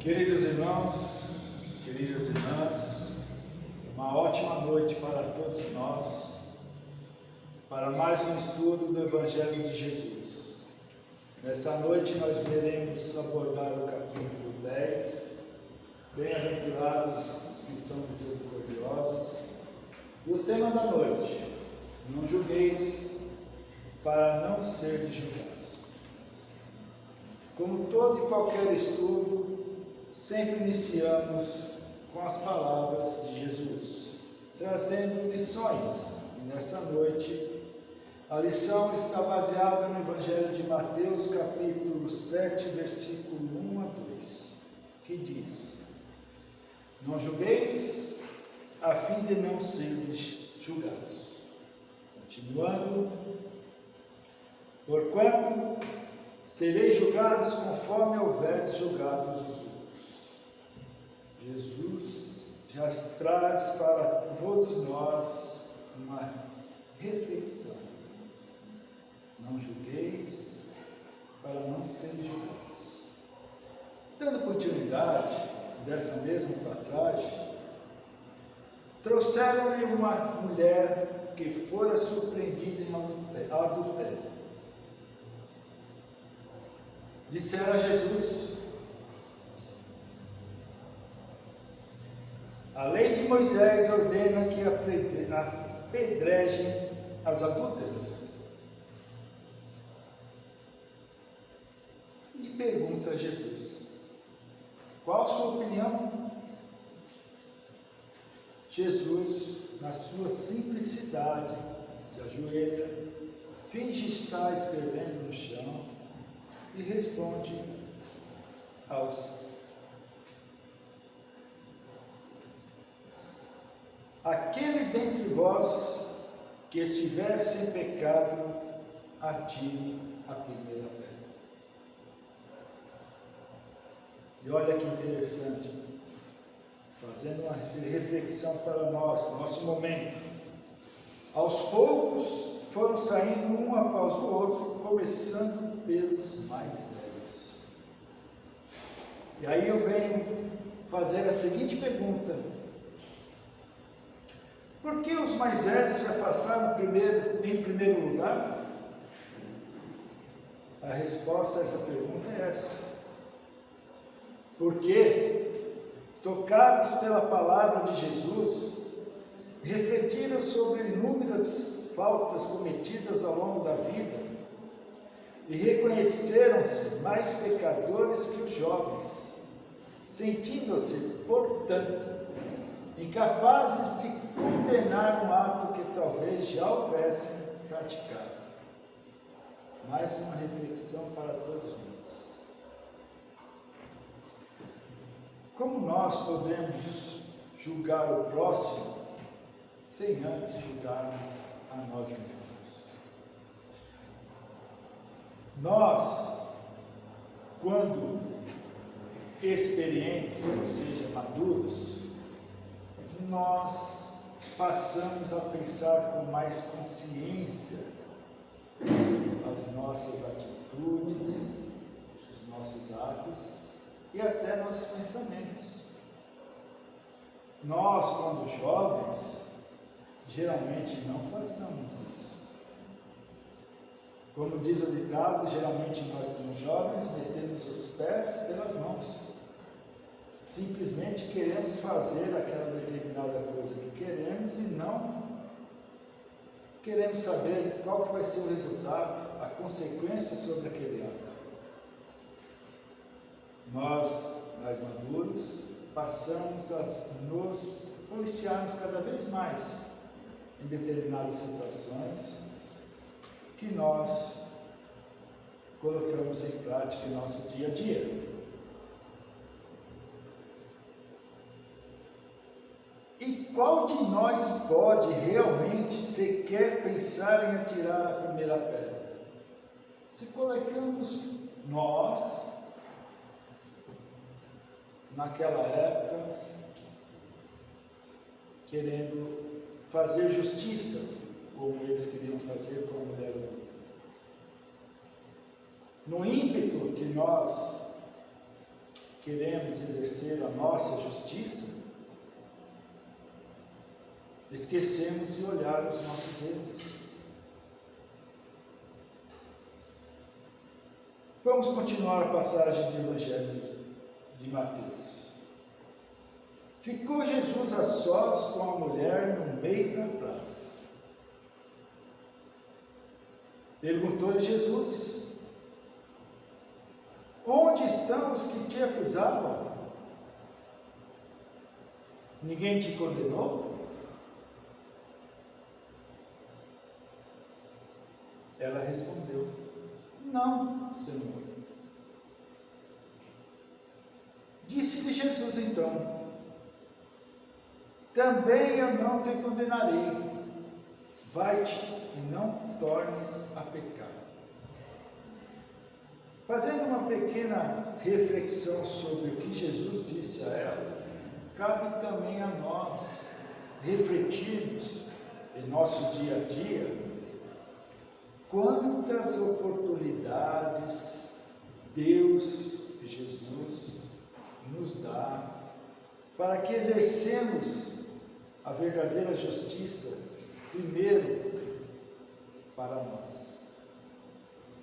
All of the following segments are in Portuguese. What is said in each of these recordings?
Queridos irmãos, queridas irmãs, uma ótima noite para todos nós, para mais um estudo do Evangelho de Jesus. Nessa noite nós veremos abordar o capítulo 10, Bem-aventurados os que são misericordiosos, e o tema da noite, não julgueis para não serem julgados. Como todo e qualquer estudo, sempre iniciamos com as palavras de Jesus, trazendo lições. E nessa noite, a lição está baseada no Evangelho de Mateus, capítulo 7, versículo 1 a 2, que diz: Não julgueis, a fim de não seres julgados. Continuando, porquanto sereis julgados conforme houverdes julgados os outros. Jesus já traz para todos nós uma reflexão. Não julgueis para não serem julgados. Dando continuidade dessa mesma passagem, trouxeram-lhe uma mulher que fora surpreendida em adultério. Disseram a Jesus: a lei de Moisés ordena que apedrejem as adúlteras. E pergunta a Jesus: qual a sua opinião? Jesus, na sua simplicidade, se ajoelha, finge estar escrevendo no chão e responde aos: aquele dentre vós que estiver sem pecado, atire a primeira pedra. E olha que interessante, fazendo uma reflexão para nós, nosso momento. Aos poucos foram saindo um após o outro, começando pelos mais velhos. E aí eu venho fazer a seguinte pergunta: por que os mais velhos se afastaram em primeiro lugar? A resposta a essa pergunta é essa: porque, tocados pela palavra de Jesus, refletiram sobre inúmeras faltas cometidas ao longo da vida e reconheceram-se mais pecadores que os jovens, sentindo-se, portanto, incapazes de condenar um ato que talvez já houvessem praticado. Mais uma reflexão para todos nós. Como nós podemos julgar o próximo sem antes julgarmos a nós mesmos? Nós, quando experientes, ou seja, maduros, nós passamos a pensar com mais consciência as nossas atitudes, os nossos atos e até nossos pensamentos. Nós, quando jovens, geralmente não façamos isso. Como diz o ditado, geralmente nós, como jovens, metemos os pés pelas mãos. Simplesmente queremos fazer aquela determinada coisa que queremos e não queremos saber qual que vai ser o resultado, a consequência sobre aquele ato. Nós, mais maduros, passamos a nos policiarmos cada vez mais em determinadas situações que nós colocamos em prática em nosso dia a dia. E qual de nós pode realmente sequer pensar em atirar a primeira pedra? Se colocamos nós, naquela época, querendo fazer justiça, como eles queriam fazer com a mulher adulta. No ímpeto que nós queremos exercer a nossa justiça, esquecemos de olhar os nossos erros. Vamos continuar a passagem do Evangelho de Mateus. Ficou Jesus a sós com a mulher no meio da praça. Perguntou-lhe Jesus: onde estão os que te acusavam? Ninguém te condenou? Ela respondeu: não, Senhor. Disse-lhe Jesus então: também eu não te condenarei. Vai-te e não tornes a pecar. Fazendo uma pequena reflexão sobre o que Jesus disse a ela, cabe também a nós refletirmos em nosso dia a dia quantas oportunidades Deus, Jesus, nos dá para que exercemos a verdadeira justiça, primeiro para nós,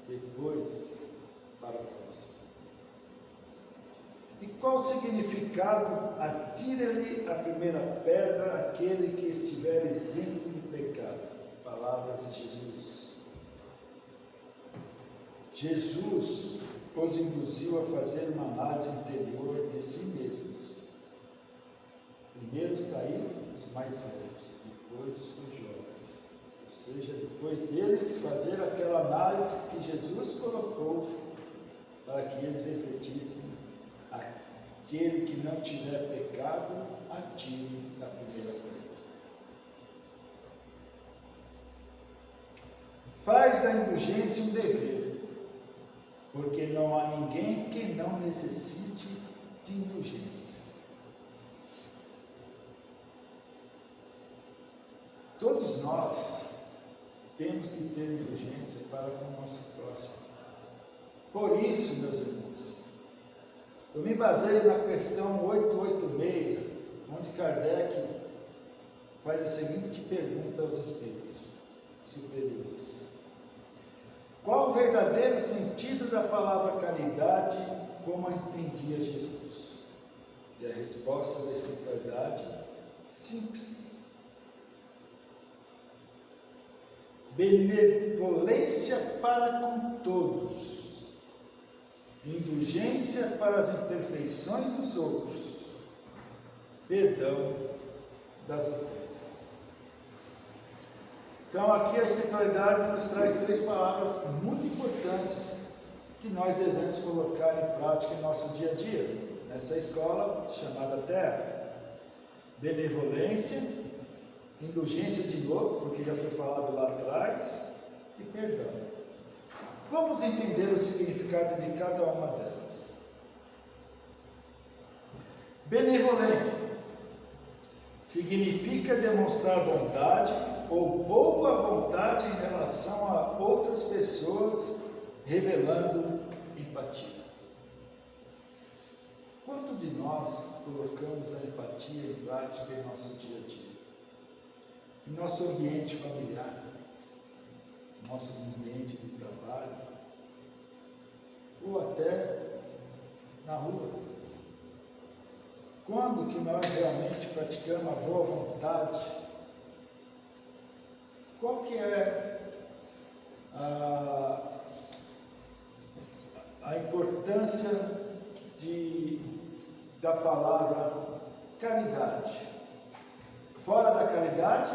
depois para nós. E qual o significado? Atira-lhe a primeira pedra aquele que estiver isento de pecado. Palavras de Jesus. Jesus os induziu a fazer uma análise interior de si mesmos. Primeiro saíram os mais velhos, depois os jovens. Ou seja, depois deles fazer aquela análise que Jesus colocou para que eles refletissem: aquele que não tiver pecado, atire a primeira pedra. Faz da indulgência um dever, porque não há ninguém que não necessite de indulgência. Todos nós temos que ter indulgência para com o nosso próximo. Por isso, meus irmãos, eu me baseio na questão 886, onde Kardec faz a seguinte pergunta aos espíritos superiores: qual o verdadeiro sentido da palavra caridade como a entendia Jesus? E a resposta da espiritualidade, simples: benevolência para com todos, indulgência para as imperfeições dos outros, perdão das ofensas. Então aqui a espiritualidade nos traz três palavras muito importantes que nós devemos colocar em prática em nosso dia a dia, nessa escola chamada Terra: benevolência, indulgência de novo, porque já foi falado lá atrás, e perdão. Vamos entender o significado de cada uma delas. Benevolência significa demonstrar bondade ou boa vontade em relação a outras pessoas, revelando empatia. Quanto de nós colocamos a empatia em prática em nosso dia a dia? Em nosso ambiente familiar, nosso ambiente de trabalho, ou até na rua. Quando que nós realmente praticamos a boa vontade? Qual que é a importância da palavra caridade? Fora da caridade,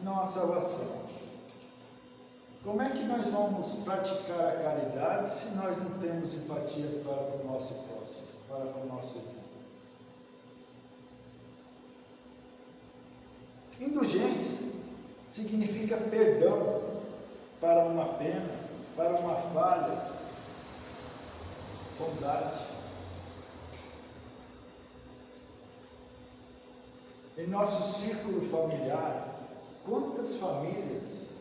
não há salvação. Como é que nós vamos praticar a caridade se nós não temos empatia para com o nosso próximo, para com o nosso irmão? Indulgência significa perdão para uma pena, para uma falha, bondade. Em nosso círculo familiar, quantas famílias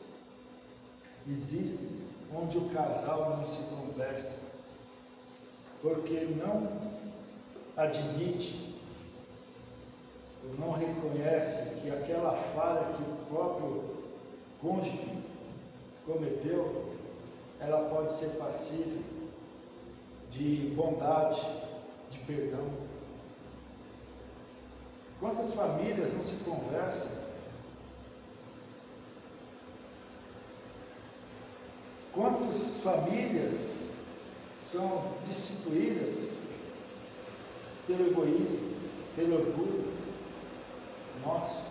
existem onde o casal não se conversa, porque não admite ou não reconhece que aquela falha que o próprio cônjuge cometeu, ela pode ser passível de bondade, de perdão. Quantas famílias não se conversam? Quantas famílias são destituídas pelo egoísmo, pelo orgulho nosso?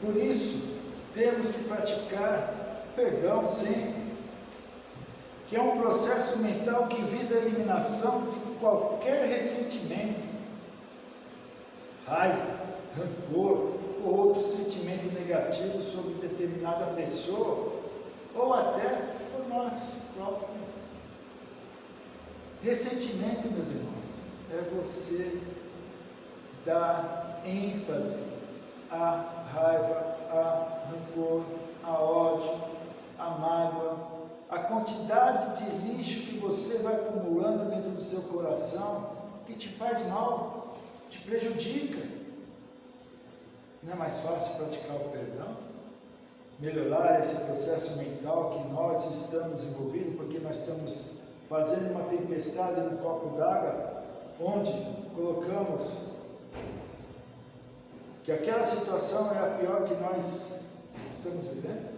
Por isso, temos que praticar perdão sempre, que é um processo mental que visa a eliminação de qualquer ressentimento, raiva, rancor ou outro sentimento negativo sobre determinada pessoa ou até por nós próprios. Ressentimento, meus irmãos, é você dar ênfase à raiva, a rancor, a ódio, a mágoa, a quantidade de lixo que você vai acumulando dentro do seu coração, que te faz mal, te prejudica. Não é mais fácil praticar o perdão? Melhorar esse processo mental que nós estamos envolvidos, porque nós estamos fazendo uma tempestade no copo d'água, onde colocamos que aquela situação é a pior que nós estamos vivendo?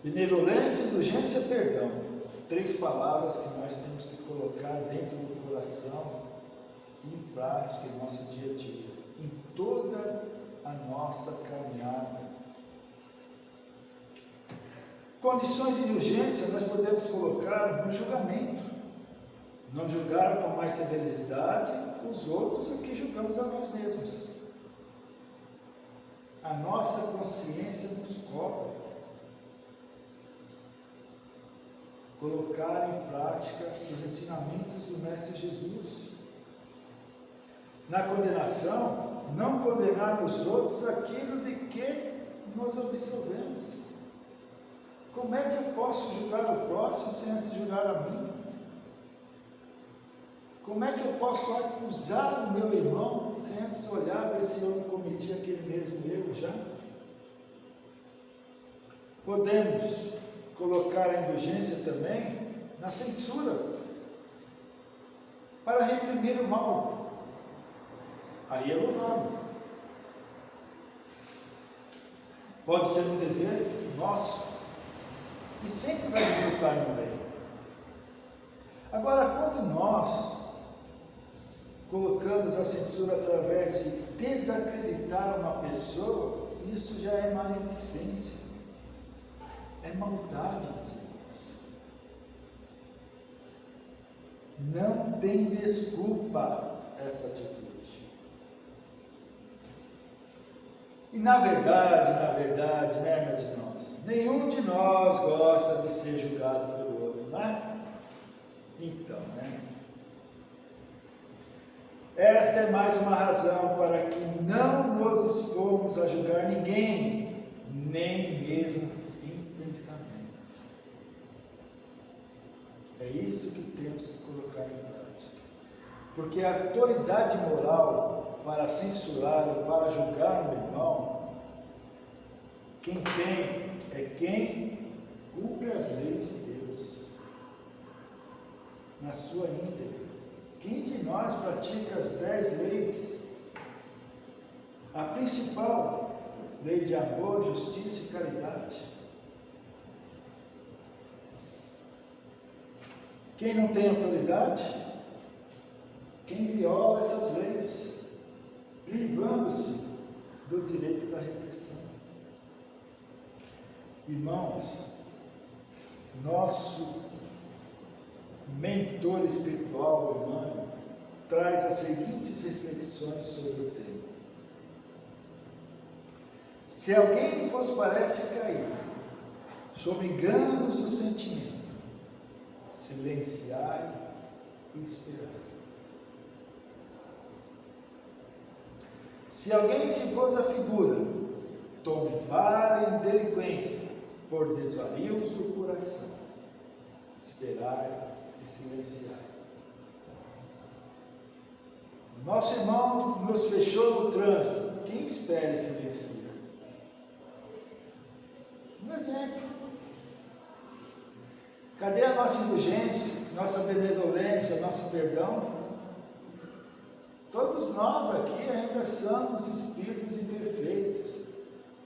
Benevolência, indulgência e perdão. 3 palavras que nós temos que colocar dentro do coração e em prática em nosso dia a dia, em toda a nossa caminhada. Condições de indulgência nós podemos colocar no julgamento. Não julgar com mais severidade os outros do que julgamos a nós mesmos. A nossa consciência nos cobra colocar em prática os ensinamentos do Mestre Jesus. Na condenação, não condenar nos outros aquilo de que nós absolvemos. Como é que eu posso julgar o próximo sem antes julgar a mim? Como é que eu posso acusar o meu irmão sem antes olhar para se eu não cometi aquele mesmo erro já? Podemos colocar a indulgência também na censura, para reprimir o mal. Aí é louvável. Pode ser um dever nosso e sempre vai resultar no bem. Agora, quando nós colocamos a censura através de desacreditar uma pessoa, isso já é maledicência, é maldade, meus irmãos. Não tem desculpa essa atitude. E na verdade, né, meus irmãos, nenhum de nós gosta de ser julgado pelo outro, não é? Então, né? Esta é mais uma razão para que não nos expomos a julgar ninguém, nem mesmo em pensamento. É isso que temos que colocar em prática. Porque a autoridade moral para censurar ou para julgar um irmão, quem tem é quem cumpre as leis de Deus na sua íntegra. Quem de nós pratica as 10 leis? A principal, lei de amor, justiça e caridade. Quem não tem autoridade? Quem viola essas leis, privando-se do direito da repressão. Irmãos, nosso mentor espiritual, Emmanuel, traz as seguintes reflexões sobre o tema. Se alguém vos parece cair sob enganos do sentimento, silenciai e esperai. Se alguém se vos afigura, tome para em delinquência, por desvarios do coração, esperai e silenciai. Nosso irmão nos fechou no trânsito, quem espera e silencia? Um exemplo. Cadê a nossa indulgência, nossa benevolência, nosso perdão? Todos nós aqui ainda somos espíritos imperfeitos,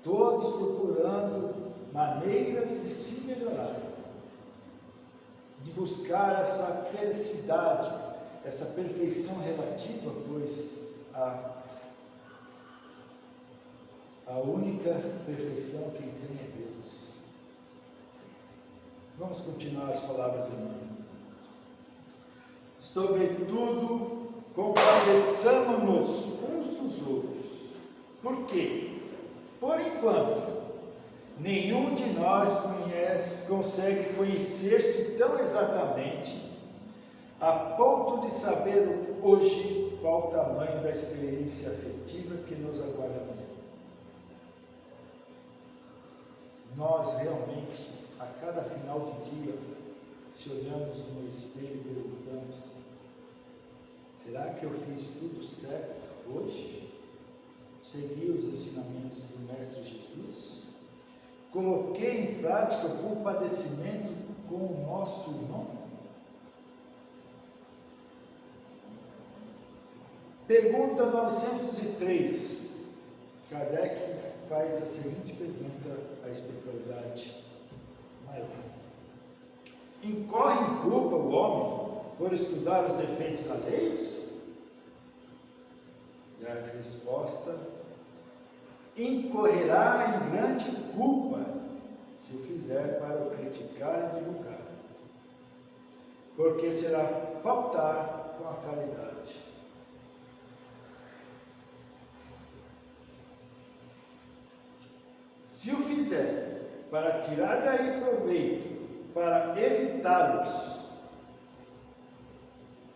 todos procurando maneiras de se melhorar, de buscar essa felicidade, essa perfeição relativa, pois a única perfeição quem tem é Deus. Vamos continuar as palavras, irmão. Sobretudo, compadeçamos-nos uns dos outros. Por quê? Por enquanto, nenhum de nós consegue conhecer-se tão exatamente a ponto de saber hoje qual o tamanho da experiência afetiva que nos aguarda amanhã. Nós realmente, a cada final de dia, se olhamos no espelho e perguntamos: será que eu fiz tudo certo hoje? Segui os ensinamentos do Mestre Jesus? Coloquei em prática o compadecimento com o nosso irmão? Pergunta 903. Kardec faz a seguinte pergunta à espiritualidade maior: incorre em culpa o homem por estudar os defeitos alheios? E a resposta: incorrerá em grande culpa se o fizer para o criticar e divulgar, porque será faltar com a caridade. Se o fizer para tirar daí proveito, para evitá-los,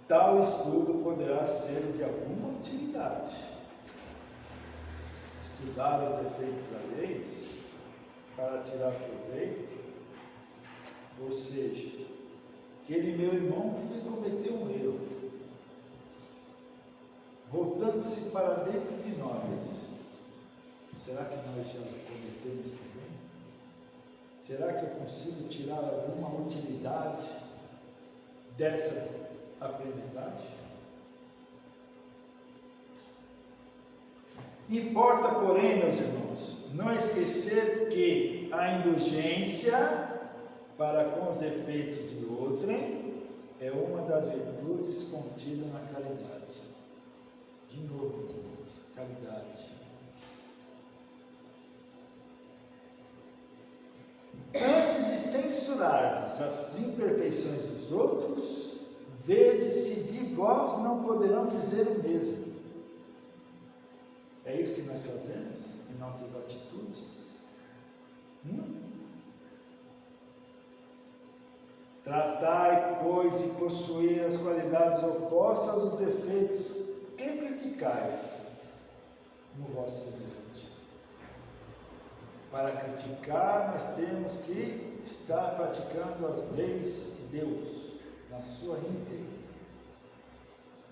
tal estudo poderá ser de alguma utilidade. Estudar os defeitos alheios para tirar proveito, ou seja, aquele meu irmão que cometeu um erro, voltando-se para dentro de nós, será que nós já cometemos também? Será que eu consigo tirar alguma utilidade dessa aprendizagem? Importa, porém, meus irmãos, não esquecer que a indulgência para com os defeitos de outrem é uma das virtudes contidas na caridade. De novo, meus irmãos, caridade. Antes de censurardes as imperfeições dos outros, vede se de vós não poderão dizer o mesmo. É isso que nós fazemos em nossas atitudes? Tratai, pois, e possuir as qualidades opostas aos defeitos que criticais no vosso semelhante. Para criticar, nós temos que estar praticando as leis de Deus na sua íntegra.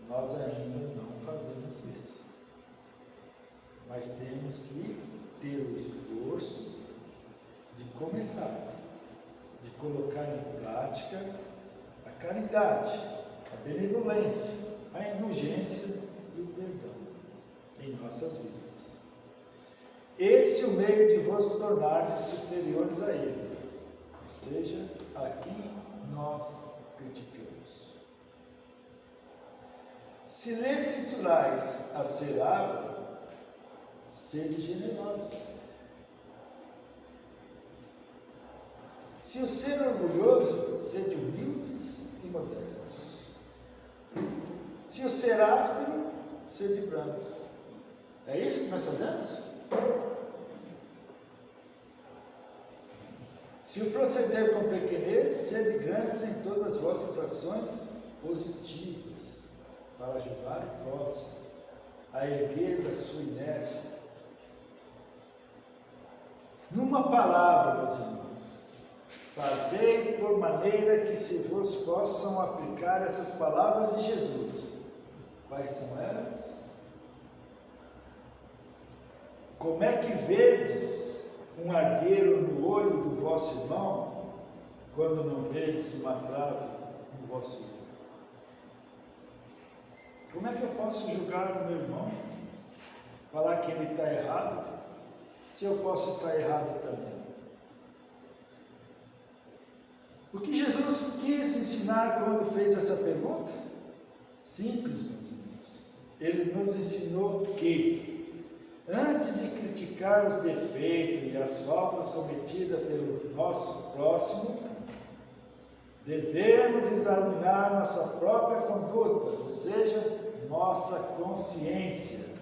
Nós ainda não fazemos isso, mas temos que ter o esforço de começar, de colocar em prática a caridade, a benevolência, a indulgência e o perdão em nossas vidas. Esse é o meio de vos tornardes superiores a Ele, ou seja, a quem nós criticamos. Se lhe censurais a ser água, sede generosos. Se o ser orgulhoso, sede humildes e modestos. Se o ser áspero, sede brandos. É isso que nós fazemos? Se o proceder com pequenez, sede grandes em todas as vossas ações positivas, para ajudar o próximo a erguer da sua inércia. Numa palavra, meus irmãos, fazei por maneira que se vos possam aplicar essas palavras de Jesus. Quais são elas? Como é que vedes um argueiro no olho do vosso irmão, quando não vedes uma trave no vosso olho? Como é que eu posso julgar o meu irmão? Falar que ele está errado, se eu posso estar errado também? O que Jesus quis ensinar quando fez essa pergunta? Simples, meus irmãos. Ele nos ensinou que, antes de criticar os defeitos e as faltas cometidas pelo nosso próximo, devemos examinar nossa própria conduta, ou seja, nossa consciência,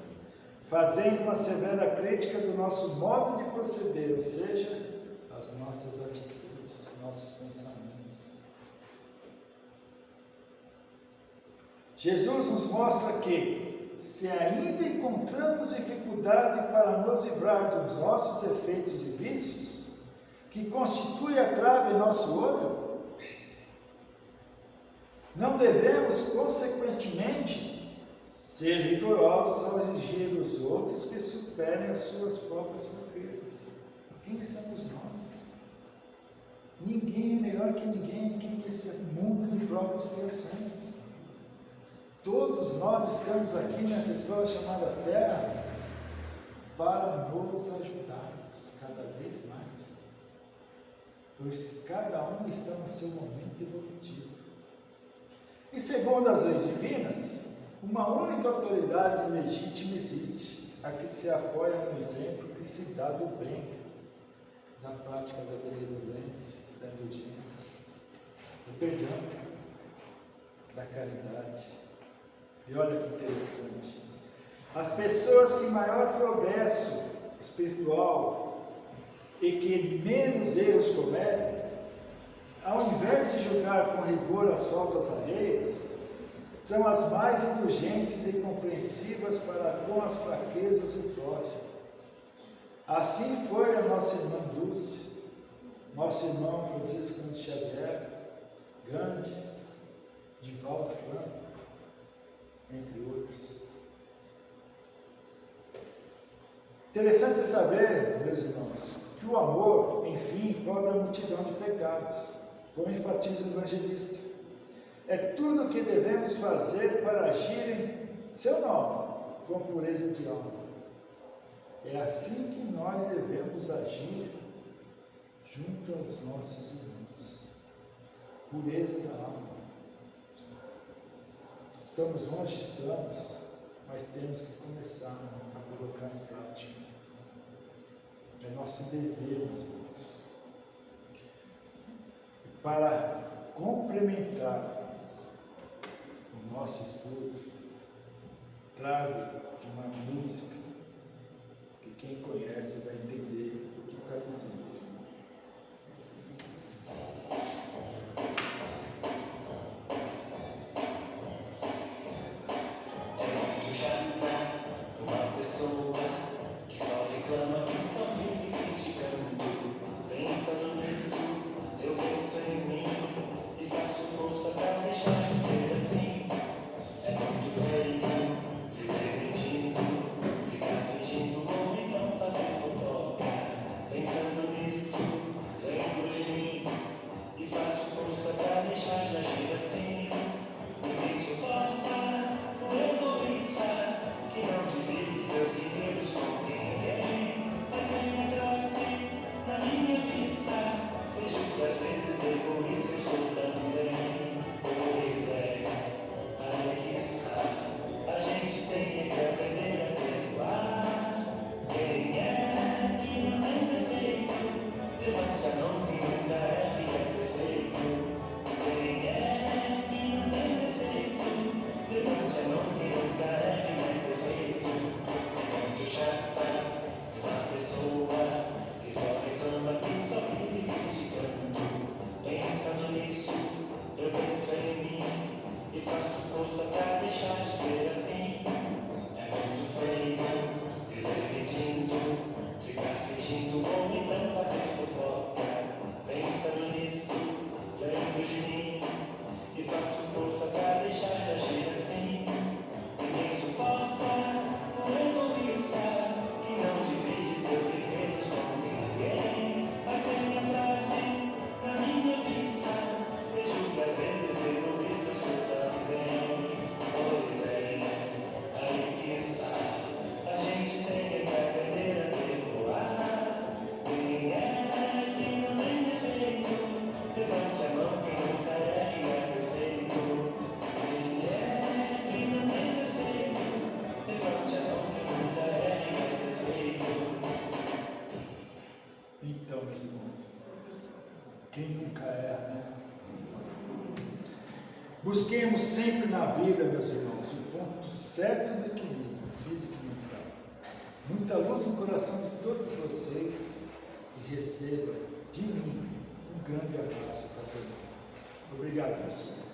fazendo uma severa crítica do nosso modo de proceder, ou seja, as nossas atitudes, nossos pensamentos. Jesus nos mostra que, se ainda encontramos dificuldade para nos livrar dos nossos defeitos e vícios, que constitui a trave em nosso olho, não devemos, consequentemente, ser rigorosos ao exigir dos outros que superem as suas próprias fraquezas. Quem somos nós? Ninguém é melhor que ninguém aqui nesse mundo de próprias criações. Todos nós estamos aqui nessa escola chamada Terra para nos ajudarmos cada vez mais, pois cada um está no seu momento evolutivo. E segundo as leis divinas, uma única autoridade legítima existe, a que se apoia no exemplo que se dá do bem, da prática da benevolência, da indulgência, do perdão, da caridade. E olha que interessante, as pessoas que maior progresso espiritual e que menos erros cometem, ao invés de julgar com rigor as faltas alheias, são as mais indulgentes e compreensivas para com as fraquezas do próximo. Assim foi a nossa irmã Dulce, nosso irmão Francisco de Xavier, Gandhi, Divaldo Franco, entre outros. Interessante saber, meus irmãos, que o amor, enfim, cobre a multidão de pecados, como enfatiza o evangelista. É tudo o que devemos fazer para agir em seu nome, com pureza de alma. É assim que nós devemos agir junto aos nossos irmãos. Pureza da alma. Estamos longe, mas temos que começar a colocar em prática. É nosso dever, meus irmãos. Para complementar o nosso estudo, trago uma música que quem conhece vai entender o que está dizendo. Pensando nisso Quem nunca erra, né? Busquemos sempre na vida, meus irmãos, o ponto certo do equilíbrio físico e mental. Muita luz no coração de todos vocês e receba de mim um grande abraço para todos. Obrigado, pessoal.